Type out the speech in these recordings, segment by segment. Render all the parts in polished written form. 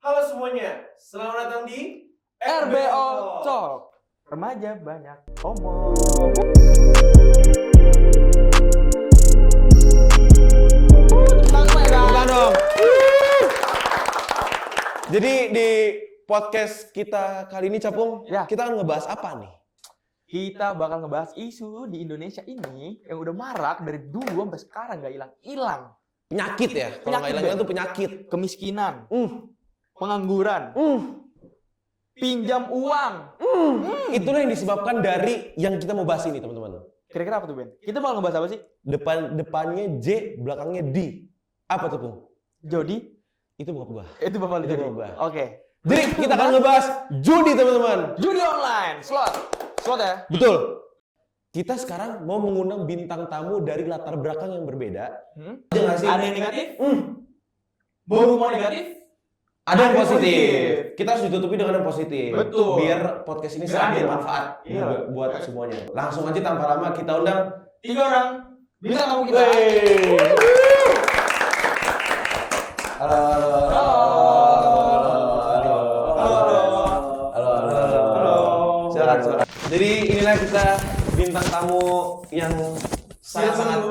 Halo semuanya, selamat datang di RBO Talk. Remaja banyak omong. Tepuk dong. Jadi di podcast kita kali ini Capung, Ya. kita akan ngebahas apa nih? Kita bakal ngebahas isu di Indonesia ini yang udah marak dari dulu sampai sekarang gak hilang-hilang. Penyakit ya, kalau nggak hilang itu penyakit. Kemiskinan, pengangguran, pinjam uang. Itulah yang disebabkan dari yang kita mau bahas ini teman-teman. Kira-kira apa tuh Ben? Kita bakal ngebahas apa sih? Depannya J, belakangnya D. Apa tuh Pung? Jody? Itu bokap gua. Itu bapak lu Itu Jody. gua. Oke. Jadi kita akan ngebahas judi teman-teman. Judi online, slot ya. Betul. Kita sekarang mau mengundang bintang tamu dari latar belakang yang berbeda. Ada nggak sih? Ada yang negatif? Mau negatif? Ada yang positif. Kita harus ditutupi dengan yang positif. Betul. Biar podcast ini Biar sangat adil. bermanfaat buat semuanya. Langsung aja tanpa lama kita undang 3 orang bintang tamu kita. Halo. Silakan. Jadi inilah kita bintang tamu yang sangat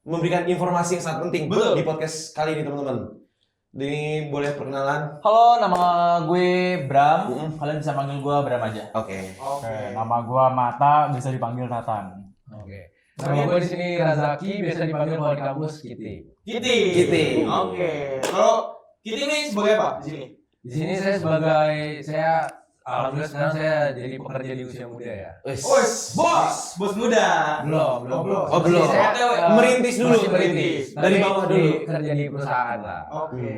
memberikan informasi yang sangat penting di podcast kali ini teman-teman. Ini boleh perkenalan? Halo, nama gue Bram. Kalian bisa panggil gue Bram aja. Oke. Nama gua Mata, bisa dipanggil Nathan. Nama gue di sini Razaki, biasa dipanggil kalau di kampus Kitty. Kitty. Oke. Kalau Kitty ini sebagai apa di sini? Di sini saya alhamdulillah sekarang saya jadi pekerja di usia muda ya. Bos muda. Belum. Oh, belum. Saya Merintis dulu. masih merintis. Dari bawah dulu. Kerja di perusahaan lah. Oke.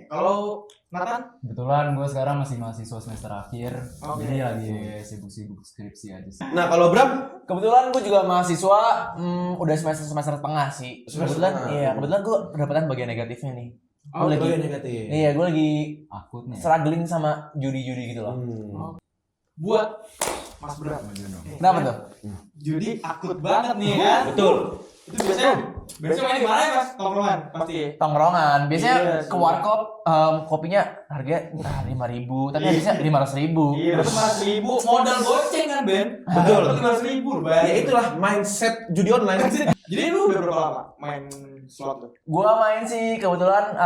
Kalau Nathan? Kebetulan gua sekarang masih mahasiswa semester akhir, Oke. jadi lagi sibuk-sibuk skripsi aja sih. Nah, kalau Bram, Kebetulan gue juga mahasiswa, udah semester tengah sih. Semester Kebetulan, tengah. iya, kebetulan gue kedapatan bagian negatifnya nih. oh, Gue lagi, bagian negatif. iya, gue lagi Akut nih. struggling sama judi-judi gitu loh. Buat Mas Bram. Kenapa tuh? Judi akut banget nih kan? Betul. Itu biasanya main di mana ya Mas? Tongkrongan pasti. Tongkrongan, biasanya Iya, ke warkop, kopinya harganya 5.000, tapi habisnya 500.000. Iya. Terus 500.000 modal goceng kan Ben? Betul. 500.000 Ya itulah mindset judi online. Jadi lu udah berapa lama main slot tuh? Gue main sih kebetulan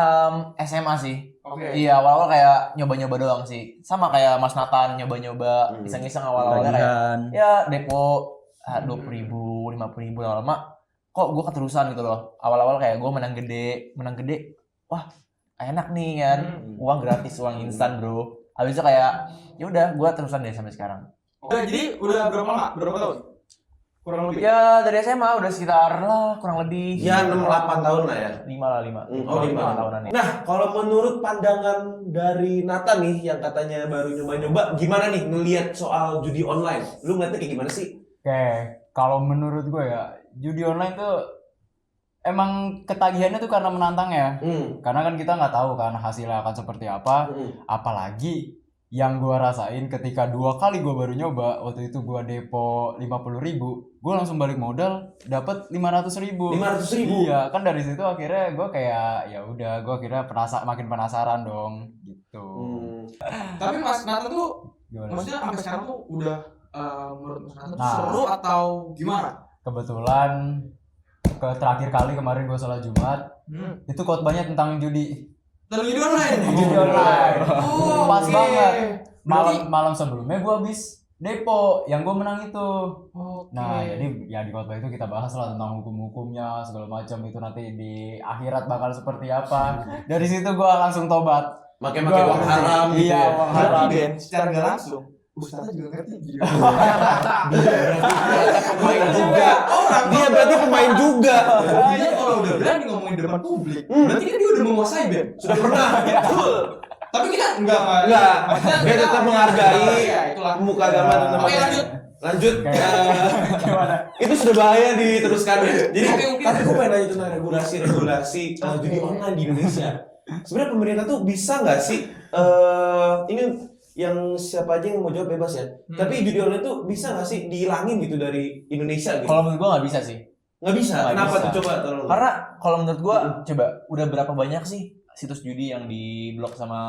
SMA sih. Oke. Iya, awal-awal kayak nyoba-nyoba doang sih. Sama kayak Mas Nathan nyoba-nyoba, iseng-iseng awal-awalnya kayak ya depo 20.000, 50.000 lama-lama kok gue keterusan gitu loh. Awal-awal kayak gue menang gede. Wah, enak nih kan. Uang gratis, uang instan, Bro. Habis itu kayak ya udah gue terusan deh sampai sekarang. Oke, jadi udah berapa lama? Berapa tahun? Kurang lebih. Ya dari SMA udah sekitar lah kurang lebih Ya 6-8 tahun lah ya. 5 Oh, 5 tahunan nih. Nah, kalau menurut pandangan dari Nathan nih yang katanya baru nyoba-nyoba, gimana nih ngelihat soal judi online? Lu ngeliatnya kayak gimana sih? Oke, kalau menurut gua ya, judi online tuh emang ketagihannya tuh karena menantang ya. Karena kan kita nggak tahu kan hasilnya akan seperti apa. Apalagi yang gua rasain ketika 2 kali gua baru nyoba, waktu itu gua depo 50.000, gua langsung balik modal dapat 500.000. 500.000? Iya, kan dari situ akhirnya gua kayak ya udah, gua akhirnya makin penasaran dong gitu. Tapi Mas Nathan tuh Gimana? maksudnya sampai sekarang tuh udah menurut Mas Nathan tuh Nah. seru atau gimana? Kebetulan terakhir kali kemarin gue sholat Jumat itu khotbahnya tentang judi Judi online. judi online. Pas oke. banget. Berarti- Malam sebelumnya gue habis depo yang gue menang itu. Oke. Nah, jadi ya di khotbah itu kita bahas lah tentang hukum-hukumnya segala macam, itu nanti di akhirat bakal seperti apa. Dari situ gue langsung tobat. Pakai uang haram gitu Iya, ya. uang Berarti haram. Ben secara nggak langsung Ustaznya juga ngerti gitu. Pemain juga. Dia berarti pemain juga. Dia kalau udah berani ngomongin di depan publik, berarti kan dia udah menguasai Ben. Sudah pernah. Betul. Tapi kita enggak. Enggak. Dia tetap menghargai Ya, itulah. pemuka agama dan Oke, lanjut. Gimana? Itu sudah bahaya diteruskan. Jadi Oke, mungkin. tapi gue pengen nanya tentang regulasi judi online di Indonesia. Sebenarnya pemerintah tuh bisa nggak sih ini yang siapa aja yang mau jawab bebas ya. Tapi judi online tuh bisa nggak sih dihilangin gitu dari Indonesia gitu? Kalau menurut gue nggak bisa sih. Nggak bisa. Nggak Kenapa bisa. tuh coba tolong? Karena kalau menurut gua coba udah berapa banyak sih situs judi yang diblok sama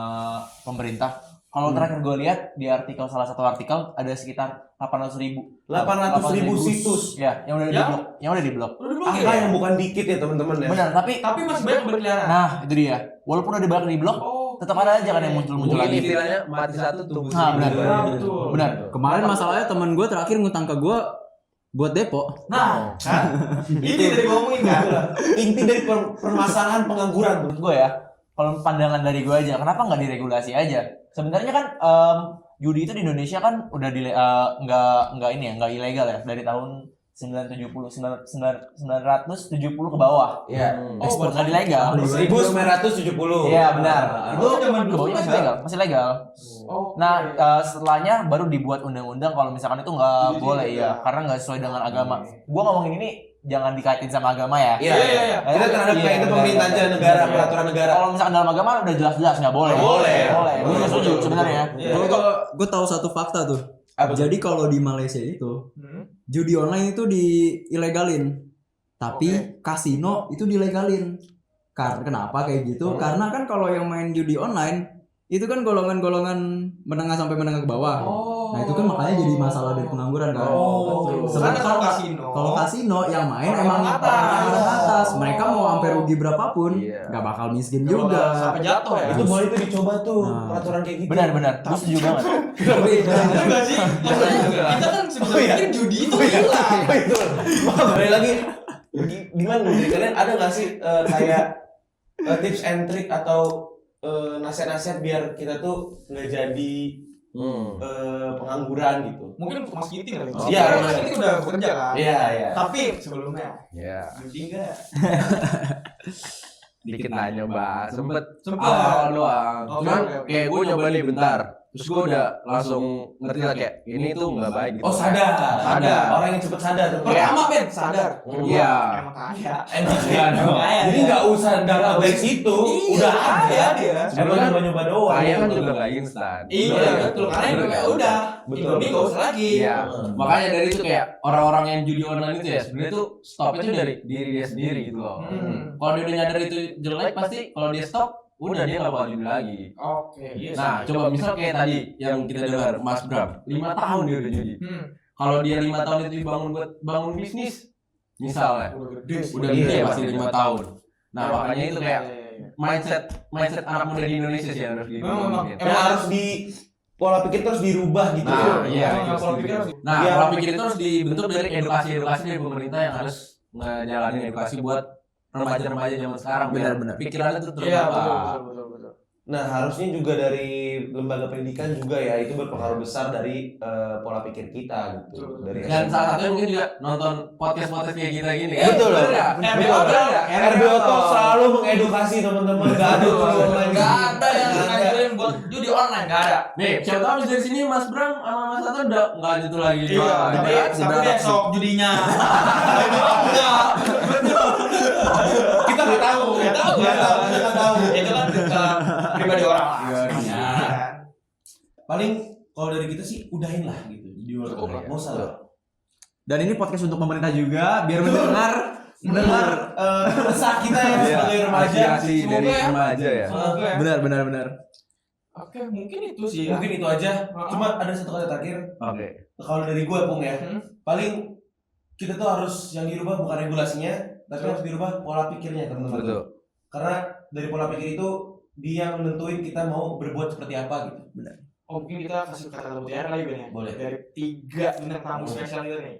pemerintah. Kalau terakhir gue lihat di artikel, salah satu artikel ada sekitar 800.000 situs. Ya, yang udah diblok. Angka yang bukan dikit ya teman-teman ya. Benar, tapi masih banyak berkeliaran. nah itu dia. Walaupun udah diblok, tetap ada aja kan yang muncul Mungkin lagi. istilahnya mati satu tumbuh Nah, benar. seribu. Benar. Kemarin masalahnya temen gue terakhir ngutang ke gue buat depo. Nah, ini dari ngomongin kan. Inti dari permasalahan pengangguran. Menurut gue ya, kalau pandangan dari gue aja, kenapa nggak diregulasi aja? Sebenarnya kan judi itu di Indonesia kan udah nggak ilegal ya dari tahun 970 ke bawah. Iya. Ekspor nggak ilegal. 1970. Iya benar. Itu zaman ke dulu bawahnya masih legal. Nah setelahnya baru dibuat undang-undang kalau misalkan itu nggak boleh ya, karena nggak sesuai dengan agama. Gua ngomongin ini jangan dikaitin sama agama ya. Iya. Kita terhadap kayak itu pemerintah aja negara, peraturan negara. Kalau misalkan dalam agama udah jelas-jelas nggak boleh. Boleh. Gue nggak setuju sebenarnya. Gue tahu satu fakta tuh. Jadi kalau di Malaysia itu judi online itu diilegalin, tapi kasino itu dilegalin. Kenapa kayak gitu? Karena kan kalau yang main judi online itu kan golongan-golongan menengah sampai menengah ke bawah. Nah itu kan makanya jadi masalah dari pengangguran kan. Sementara kalau kasino yang main emang orang atas, mereka mau sampai rugi berapapun nggak bakal miskin juga. Sampai jatuh ya. Itu boleh tuh dicoba tuh peraturan kayak gitu. Benar. Gue setuju banget. Enggak sih? Kita kan sebenarnya judi itu hilang. Betul. Maka balik lagi gimana dari kalian ada nggak sih kayak tips and trick atau nasihat-nasihat biar kita tuh nggak jadi pengangguran gitu? Mungkin untuk Mas Kiting kali. Iya, Mas Kiting udah bekerja kan. Iya. Tapi sebelumnya Iya. judi enggak? Dikit lah nyoba. Sempet Sempet. awal doang. Oke, Cuman oke. kayak gue nyoba nih bentar. Terus gue udah langsung ngerti lah kayak ini tuh nggak baik gitu. Oh sadar. Orang yang cepet sadar. Pertama Ben sadar. Iya. Emang kaya. Emang jadi nggak usah dapat dari situ. Udah ada dia. Emang nyoba doang. Kaya kan juga nggak instan. Iya, betul. Karena itu kayak udah. Betul. Ini enggak usah lagi. Iya. Makanya dari itu kayak orang-orang yang judi online itu ya sebenarnya tuh stop itu dari diri dia sendiri gitu loh. Kalau dia udah nyadar itu jelek pasti kalau dia stop udah dia nggak bakal judi lagi. Oke, iya. Nah, coba misal kayak tadi yang kita dengar Mas Bram, 5 tahun dia udah judi. Kalau dia 5 tahun itu dibangun buat bangun bisnis, misalnya, udah gede ya pasti 5 tahun. Nah, makanya itu kayak mindset anak muda di Indonesia sih yang harus dibangun. Emang harus di pola pikir terus dirubah gitu. Nah, iya. Pola pikir harus Nah, Iya. pola pikir itu harus dibentuk dari edukasi dari pemerintah yang harus ngejalanin edukasi buat remaja-remaja zaman sekarang. Benar-benar. Pikirannya tuh Iya, terbuka. betul. Nah harusnya juga dari lembaga pendidikan juga ya itu berpengaruh besar dari pola pikir kita gitu. Dari Dan SMP. salah satunya mungkin juga nonton podcast kayak kita gini ya. Betul loh. Betul. RBO Talk selalu mengedukasi teman-teman. Gak ada tuh online. Gak ada yang ngajarin buat judi online, gak ada. Nih, siapa tahu abis dari sini Mas Bram sama Mas Tato udah nggak gitu lagi. Iya, tapi besok judinya. Enggak. Kita nggak tahu. Kita tahu. Itu kan pribadi orang lah. Paling kalau dari kita sih udahin lah gitu. Jadi nggak usah lah. Dan ini podcast untuk pemerintah juga biar mendengar resah kita ya sebagai remaja. Aspirasi dari remaja ya. Semoga ya. benar. Oke, mungkin itu sih ya. Mungkin itu aja. Cuma ada satu kata terakhir. Oke. Kalau dari gue Pung ya, paling kita tuh harus yang dirubah bukan regulasinya, tapi harus dirubah pola pikirnya teman-teman. Betul. Karena dari pola pikir itu dia yang menentuin kita mau berbuat seperti apa gitu. Benar. Oh, mungkin kita kasih kata mutiara kali Ben ya. Boleh. Dari 3 bintang tamu spesial kita nih.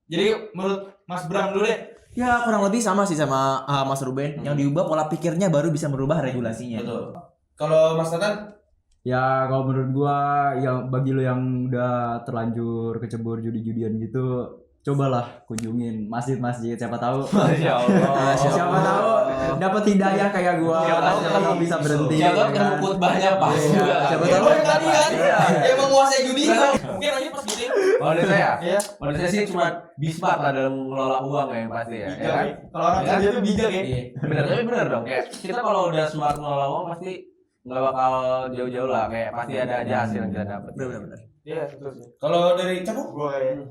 Jadi menurut Mas Bram dulu deh. Ya kurang lebih sama sih sama Mas Ruben. Yang diubah pola pikirnya baru bisa merubah regulasinya. Betul. Kalau Mas Tatan, Ya kalau menurut gua yang bagi lo yang udah terlanjur kecebur judi-judian gitu, cobalah kunjungin masjid-masjid, siapa tahu. Masya Allah. Siapa tahu dapat hidayah kayak gua. Siapa tahu bisa berhenti. Siapa tahu ketemu khutbahnya pas. Iya, siapa tahu. Oh, yang tadi kan. Yang menguasai judi kan. Mungkin aja pas gitu. Kalau dari saya, Iya. kalau dari saya sih cuma bismart lah dalam mengelola uang ya yang pasti ya. Ya kan? Kalau orang kerja tuh bijak ya. Iya. Bener, tapi bener dong. Kayak kita kalau udah smart mengelola uang pasti nggak bakal jauh-jauh lah. Kayak pasti ada aja hasil yang kita dapat. Benar. Iya, betul sih. kalau dari Capung, Gua kayak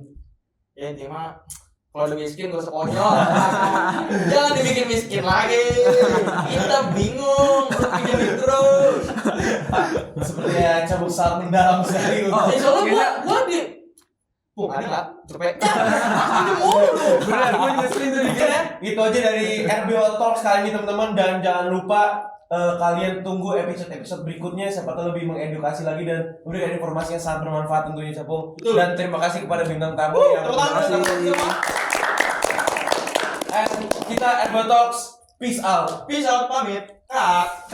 ya intinya Kalau udah miskin gak usah konyol. Jangan dibikin miskin lagi. Kita bingung, pinjamin terus. Sepertinya cabut saat mendalam sekali. Soalnya gua di ada nggak? Cepet. Ini mulu. Bener, gue juga sering tuh dikira. Itu aja dari RBO Talks kali ini teman-teman, dan jangan lupa kalian tunggu episode berikutnya, siapa tahu lebih mengedukasi lagi dan memberikan informasi yang sangat bermanfaat tentunya Capung. Dan terima kasih kepada bintang tamu yang kita RBO Talks, peace out. Peace out, pamit. Kak.